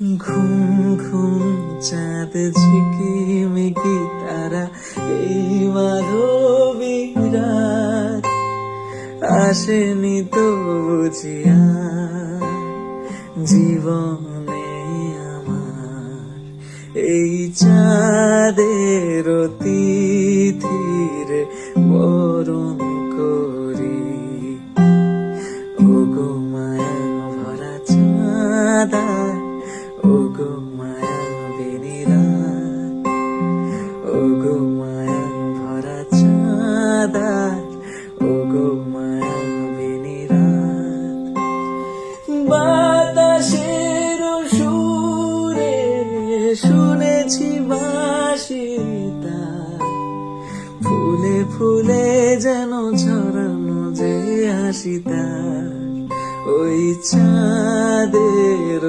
ঘুম ঘুম চাঁদ ঝিকিমিকি তারা এই মাধবী রাত আসেনি তো বুঝিয়া জীবনে আমার এই চাঁদের তিথির বরণ করি। ওগো মায়া ভরা চাঁদা, ওগো মায়া বিনিরা, ওগো মায়া ভরা চাঁদা, ওগো মায়া বিনিরা। বাতাসের সুরে শুনেছি বাঁশিটা, ফুলে ফুলে যেন ছড়ানো যে হাসিটা ওই চাঁদের